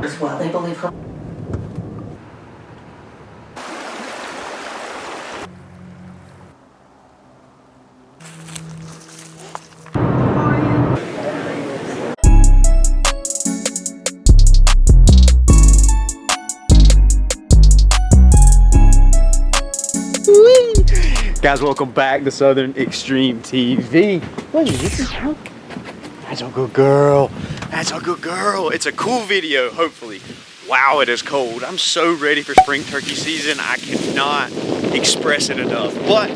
as well. They believe her. Guys, welcome back to Southern Extreme TV. Wait, this is her. That's a good girl. That's a good girl. It's a cool video, hopefully. Wow, it is cold. I'm so ready for spring turkey season. I cannot express it enough. But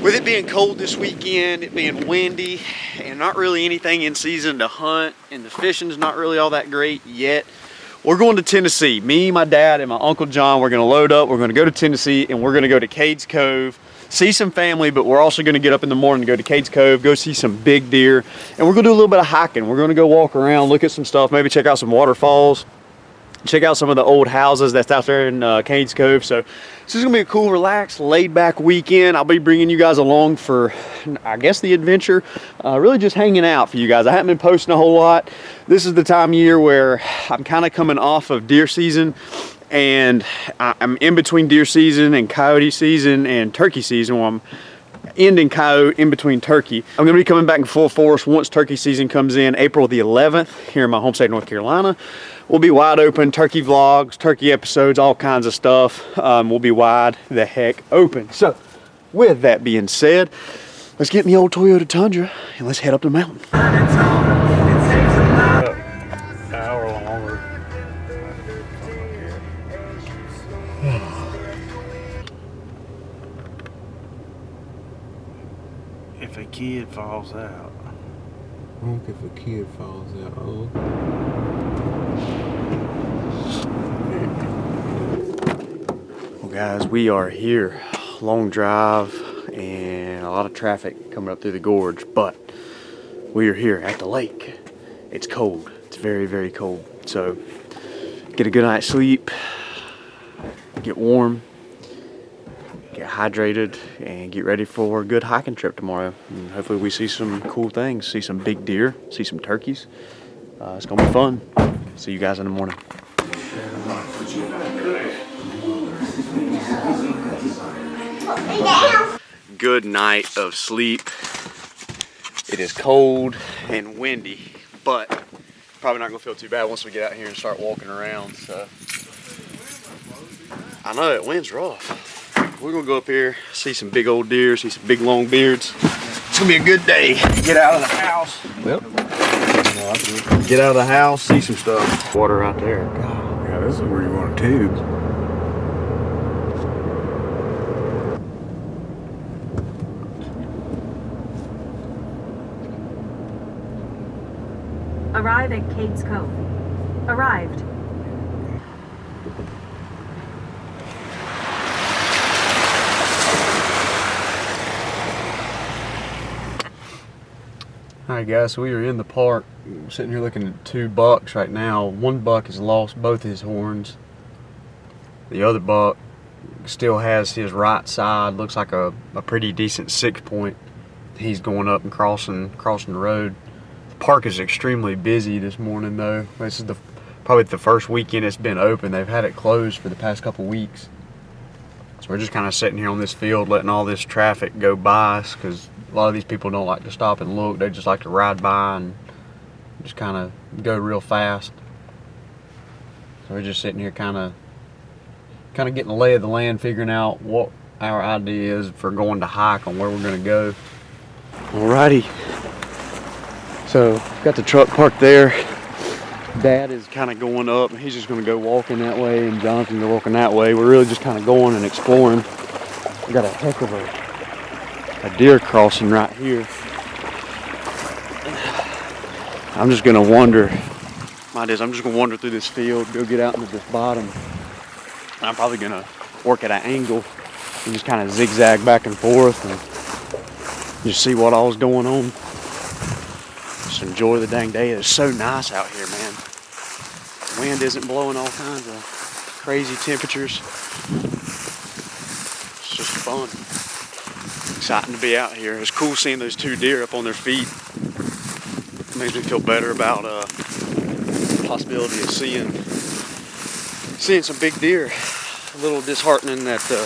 with it being cold this weekend, it being windy, and not really anything in season to hunt, and the fishing's not really all that great yet, we're going to Tennessee. Me, my dad, and my Uncle John, we're gonna load up, we're gonna go to Tennessee, and we're gonna go to Cades Cove, see some family, but we're also gonna get up in the morning, go to Cades Cove, go see some big deer, and we're gonna do a little bit of hiking. We're gonna go walk around, look at some stuff, maybe check out some waterfalls, check out some of the old houses that's out there in Cades Cove. So this is gonna be a cool, relaxed, laid-back weekend. I'll be bringing you guys along for, I guess, the adventure. Really just hanging out for you guys. I haven't been posting a whole lot. This is the time of year where I'm kind of coming off of deer season, and I'm in between deer season and coyote season and turkey season. Well, I'm ending coyote in between turkey. I'm gonna be coming back in full force once turkey season comes in, April the 11th, here in my home state, North Carolina. We'll be wide open, turkey vlogs, turkey episodes, all kinds of stuff. We'll be wide the heck open. So with that being said, let's get in the old Toyota Tundra and let's head up the mountain. Hour longer. If a kid falls out. If a kid falls out. Oh. Well, guys, we are here. Long drive and a lot of traffic coming up through the gorge, but we are here at the lake. It's cold. It's very, very cold. So get a good night's sleep, get warm, get hydrated, and get ready for a good hiking trip tomorrow. And hopefully we see some cool things, see some big deer, see some turkeys. It's gonna be fun. See you guys in the morning. Good night of sleep. It is cold and windy, but probably not gonna feel too bad once we get out here and start walking around. So I know it wind's rough. We're gonna go up here, see some big old deer, see some big long beards. It's gonna be a good day. Get out of the house. Yep. Get out of the house, see some stuff. Water right there. God. Yeah, this is where you want a tube. Arrive at Cades Cove. Arrived. Alright guys, so we are in the park. I'm sitting here looking at two bucks right now. One buck has lost both his horns. The other buck still has his right side. Looks like a pretty decent 6-point. He's going up and crossing the road. The park is extremely busy this morning though. This is probably the first weekend it's been open. They've had it closed for the past couple weeks. So we're just kind of sitting here on this field letting all this traffic go by us, because a lot of these people don't like to stop and look. They just like to ride by and just kind of go real fast. So we're just sitting here kind of getting the lay of the land, figuring out what our idea is for going to hike on where we're going to go. Alrighty. So got the truck parked there. Dad is kind of going up. He's just going to go walking that way, and John's going to go walking that way. We're really just kind of going and exploring. We got a heck of a deer crossing right here. I'm just going to wander. I'm just going to wander through this field, go get out into this bottom. I'm probably going to work at an angle and just kind of zigzag back and forth and just see what all's going on. Just enjoy the dang day. It's so nice out here, man. The wind isn't blowing all kinds of crazy temperatures. It's just fun. Exciting to be out here. It's cool seeing those two deer up on their feet. It makes me feel better about possibility of seeing some big deer. A little disheartening that the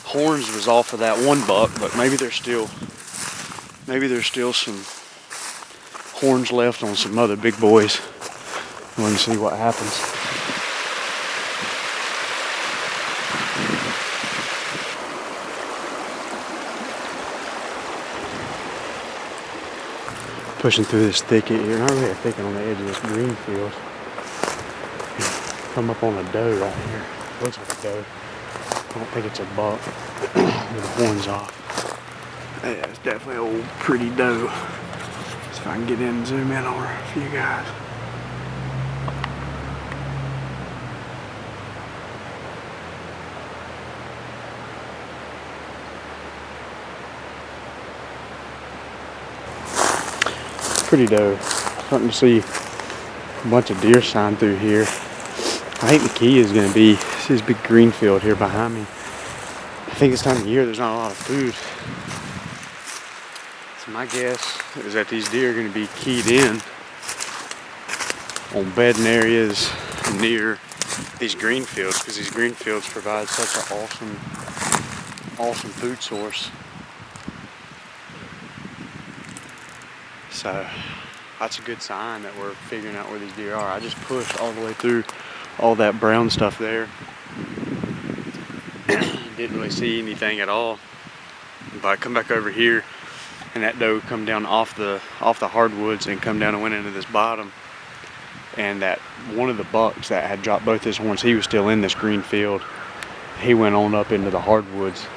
horns was off of that one buck, but maybe there's still some horns left on some other big boys. We're gonna see what happens. Pushing through this thicket here, not really a thicket, on the edge of this green field. Come up on a doe right here. Looks like a doe. I don't think it's a buck with the horns off. Yeah, it's definitely an old pretty doe. See if I can get in and zoom in on her for you guys. Pretty doe. Starting to see a bunch of deer sign through here. I think the key is going to be this big green field here behind me. I think this time of year there's not a lot of food. So my guess is that these deer are going to be keyed in on bedding areas near these green fields, because these green fields provide such an awesome food source. So that's a good sign that we're figuring out where these deer are. I just pushed all the way through all that brown stuff there. Didn't really see anything at all. But I come back over here and that doe come down off the hardwoods and come down and went into this bottom. And that one of the bucks that had dropped both his horns, he was still in this green field. He went on up into the hardwoods.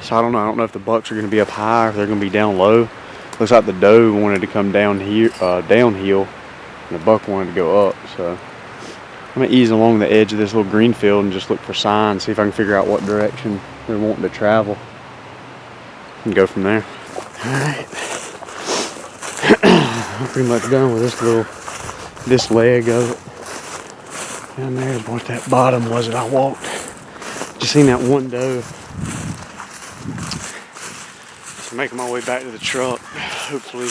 So I don't know if the bucks are going to be up high or if they're going to be down low. Looks like the doe wanted to come down here, downhill, and the buck wanted to go up. So I'm going to ease along the edge of this little green field and just look for signs, see if I can figure out what direction they're wanting to travel, and go from there. Alright. I'm pretty much done with this leg of it. Down there is what that bottom was that I walked. Just seen that one doe. So making my way back to the truck. Hopefully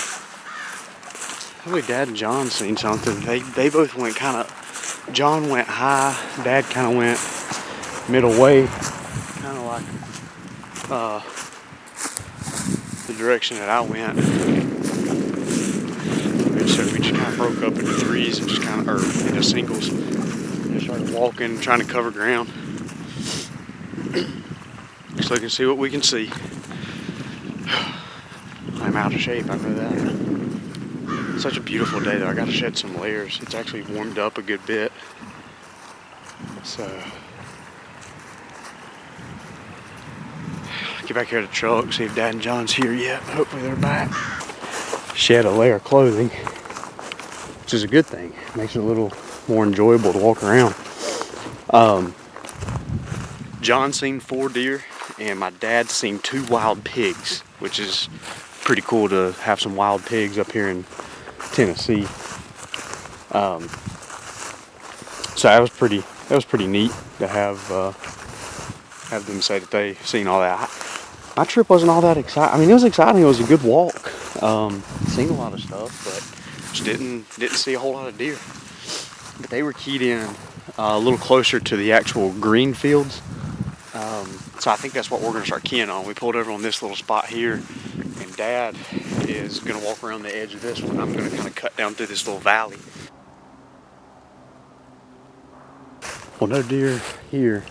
Dad and John seen something. They both went kind of, John went high, Dad kind of went middle way, kind of like the direction that I went. So we just kind of broke up into threes and just kind of, or into singles. Just started walking, trying to cover ground. Just looking to see what we can see. I'm out of shape, I know that. Such a beautiful day though. I got to shed some layers. It's actually warmed up a good bit. So get back here to the truck, see if Dad and John's here yet. Hopefully they're back. Shed a layer of clothing, which is a good thing. Makes it a little more enjoyable to walk around. John's seen 4 deer and my dad's seen 2 wild pigs, which is pretty cool to have some wild pigs up here in Tennessee. So that was pretty neat to have them say that they seen all that. My trip wasn't all that exciting. I mean, it was exciting. It was a good walk. Seen a lot of stuff, but just didn't see a whole lot of deer. But they were keyed in a little closer to the actual green fields. So I think that's what we're going to start keying on. We pulled over on this little spot here, and Dad is going to walk around the edge of this one. I'm going to kind of cut down through this little valley. Well, no deer here.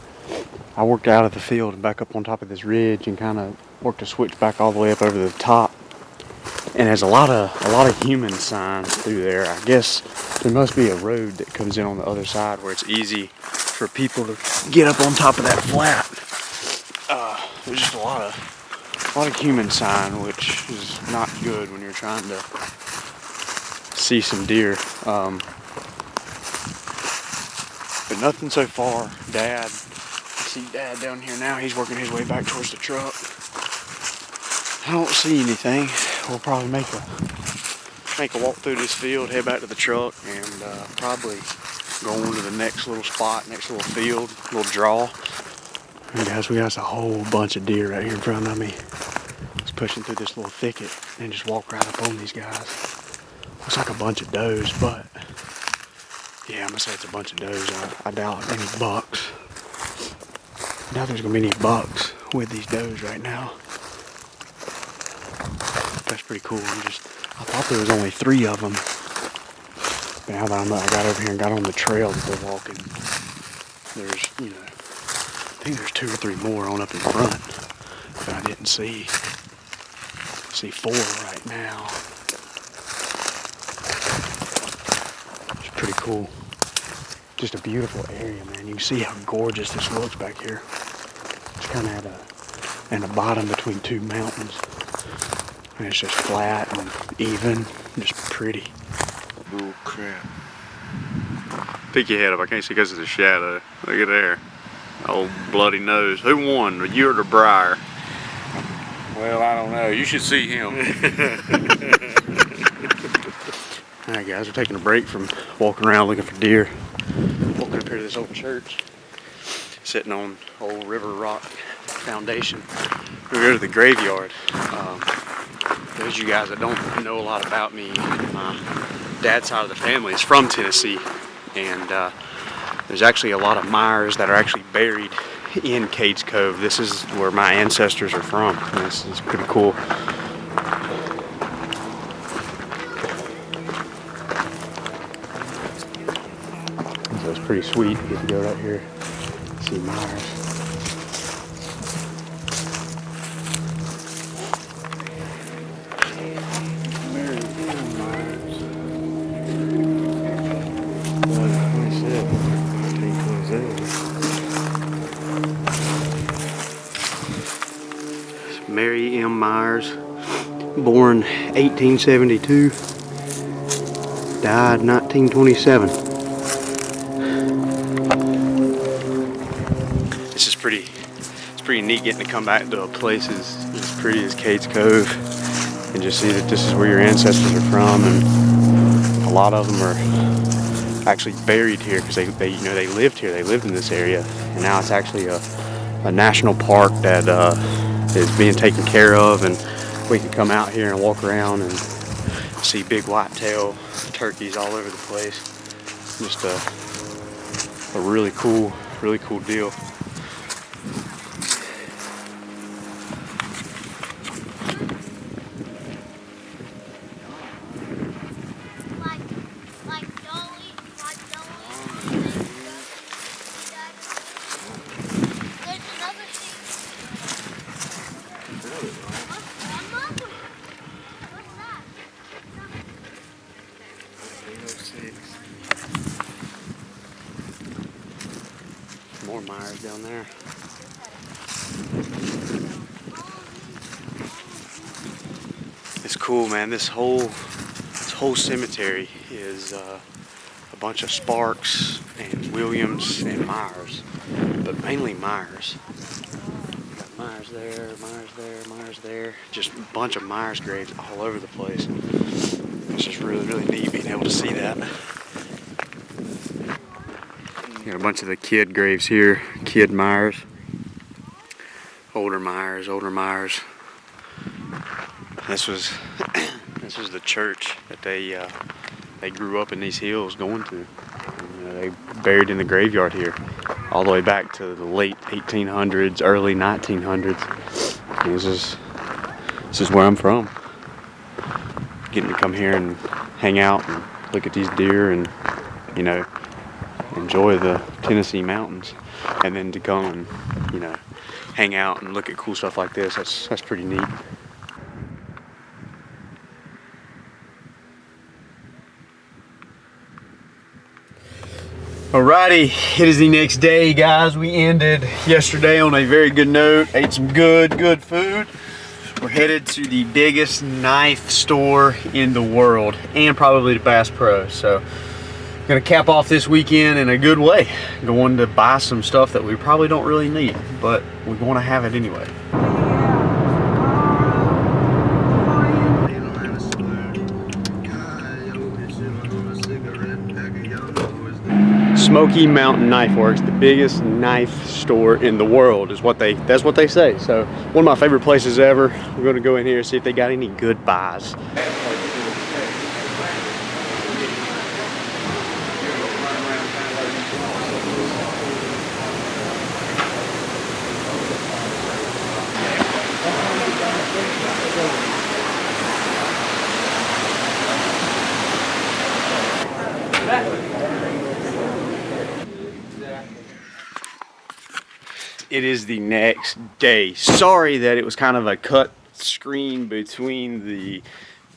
I worked out of the field and back up on top of this ridge and kind of worked a switch back all the way up over the top. And there's a lot of human signs through there. I guess there must be a road that comes in on the other side where it's easy for people to get up on top of that flat. There's just a lot of human sign, which is not good when you're trying to see some deer. But nothing so far. Dad, I see Dad down here now. He's working his way back towards the truck. I don't see anything. We'll probably make a walk through this field, head back to the truck, and probably go on to the next little spot, next little field, little draw. And guys, we got a whole bunch of deer right here in front of me. Just pushing through this little thicket and just walk right up on these guys. Looks like a bunch of does, but yeah, I'm gonna say it's a bunch of does. I doubt any bucks. I doubt there's gonna be any bucks with these does right now. That's pretty cool. I thought there was only 3 of them. But now that I got over here and got on the trail that they're walking, there's, you know, I think there's 2 or 3 more on up in front. But I didn't see 4 right now. It's pretty cool. Just a beautiful area, man. You can see how gorgeous this looks back here. It's kind of at the bottom between 2 mountains. And it's just flat and even, just pretty. Bull crap. Pick your head up, I can't see because of the shadow. Look at there. Old bloody nose. Who won, you or the briar? Well, I don't know. You should see him. Alright guys, we're taking a break from walking around looking for deer. Walking up here to this old church. Sitting on old river rock foundation. We go to the graveyard. Those of you guys that don't know a lot about me, my dad's side of the family is from Tennessee. And there's actually a lot of Myers that are actually buried in Cades Cove. This is where my ancestors are from. This is pretty cool. So it's pretty sweet to get to go out here and see Myers. Mary M. Myers, born 1872, died 1927. This is pretty, it's pretty neat getting to come back to a place as pretty as Cades Cove and just see that this is where your ancestors are from, and a lot of them are actually buried here because they you know, they lived here, they lived in this area, and now it's actually a national park that is being taken care of, and we can come out here and walk around and see big whitetail turkeys all over the place. Just a really cool deal. More Myers down there. It's cool, man. This whole cemetery is a bunch of Sparks and Williams and Myers, but mainly Myers. Got Myers there, Myers there, Myers there. Just a bunch of Myers graves all over the place. It's just really neat being able to see that. Got a bunch of the kid graves here, kid Myers, older Myers, older Myers. This was the church that they grew up in these hills going to. You know, they buried in the graveyard here, all the way back to the late 1800s, early 1900s. And this is where I'm from. Getting to come here and hang out and look at these deer and, you know, enjoy the Tennessee mountains, and then to come and, you know, hang out and look at cool stuff like this. That's pretty neat. Alrighty, it is the next day, guys. We ended yesterday on a very good note. Ate some good food. We're headed to the biggest knife store in the world, and probably the Bass Pro. So gonna cap off this weekend in a good way. Going to buy some stuff that we probably don't really need, but we want to have it anyway. Smoky Mountain Knife Works, the biggest knife store in the world, is that's what they say. So one of my favorite places ever. We're going to go in here and see if they got any good buys. it is the next day. Sorry that it was kind of a cut screen between the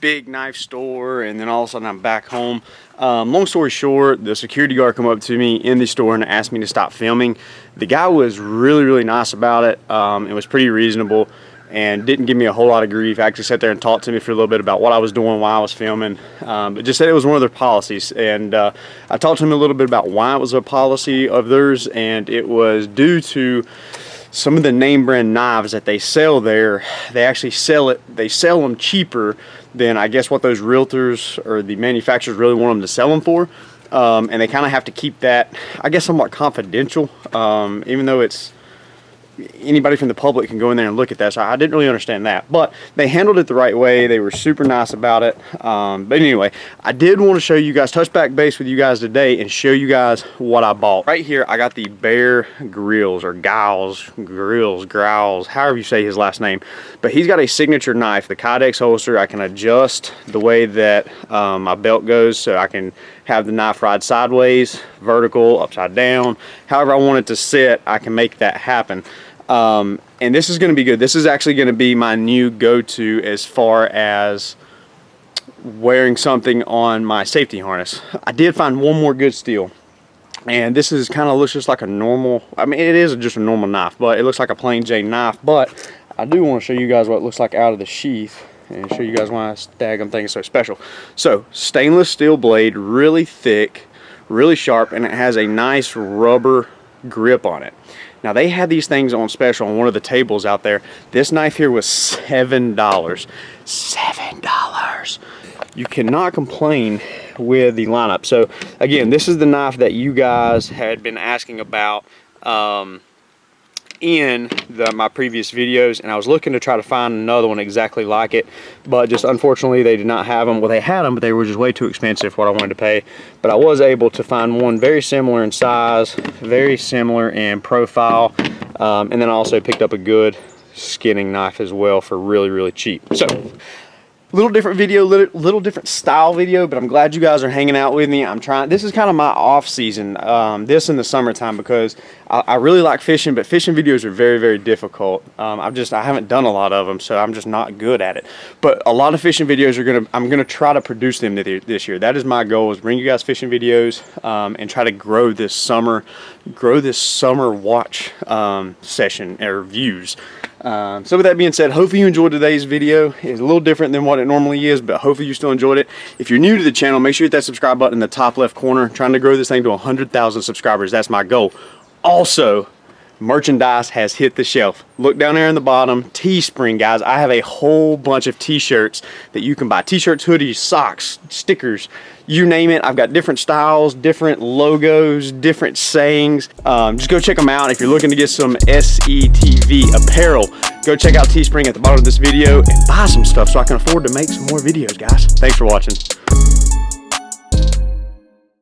big knife store and then all of a sudden I'm back home. Long story short, the security guard came up to me in the store and asked me to stop filming. The guy was really nice about it. It was pretty reasonable and didn't give me a whole lot of grief. Actually sat there and talked to me for a little bit about what I was doing while I was filming, but just said it was one of their policies. And I talked to him a little bit about why it was a policy of theirs, and it was due to some of the name brand knives that they sell there. They actually sell them cheaper than I guess what those realtors or the manufacturers really want them to sell them for. And they kind of have to keep that, I guess, somewhat confidential, even though it's anybody from the public can go in there and look at that. So I didn't really understand that, but they handled it the right way. They were super nice about it. But anyway, I did want to show you guys, touch back base with you guys today and show you guys what I bought. Right here, I got the Bear Grills or Growls, however you say his last name. But he's got a signature knife, the Cades holster. I can adjust the way that my belt goes, so I can have the knife ride sideways, vertical, upside down. However I want it to sit, I can make that happen. And this is going to be good. This is actually going to be my new go-to as far as wearing something on my safety harness. I did find one more good steal, and this is kind of looks just like a normal, I mean it is just a normal knife, but it looks like a plain Jane knife. But I do want to show you guys what it looks like out of the sheath and show you guys why this daggum thing is so special. So stainless steel blade, really thick, really sharp, and it has a nice rubber grip on it. Now they had these things on special on one of the tables out there. This knife here was $7. $7. You cannot complain with the lineup. So again, this is the knife that you guys had been asking about in my previous videos, and I was looking to try to find another one exactly like it, but just unfortunately they did not have them. Well, they had them, but they were just way too expensive for what I wanted to pay. But I was able to find one very similar in size, very similar in profile, and then I also picked up a good skinning knife as well for really cheap. So little different video, little different style video, but I'm glad you guys are hanging out with me. I'm trying, this is kind of my off season, this in the summertime, because I really like fishing, but fishing videos are very difficult. I haven't done a lot of them, so I'm just not good at it. But a lot of fishing videos I'm gonna try to produce them this year. That is my goal, is bring you guys fishing videos and try to grow this summer watch session or views. So with that being said, hopefully you enjoyed today's video. It's a little different than what it normally is, but hopefully you still enjoyed it. If you're new to the channel, make sure you hit that subscribe button in the top left corner. Trying to grow this thing to 100,000 subscribers. That's my goal. Also, merchandise has hit the shelf. Look down there in the bottom, Teespring, guys. I have a whole bunch of t-shirts that you can buy. T-shirts, hoodies, socks, stickers, you name it. I've got different styles, different logos, different sayings. Just go check them out. If you're looking to get some SETV apparel, go check out Teespring at the bottom of this video and buy some stuff so I can afford to make some more videos, guys. Thanks for watching.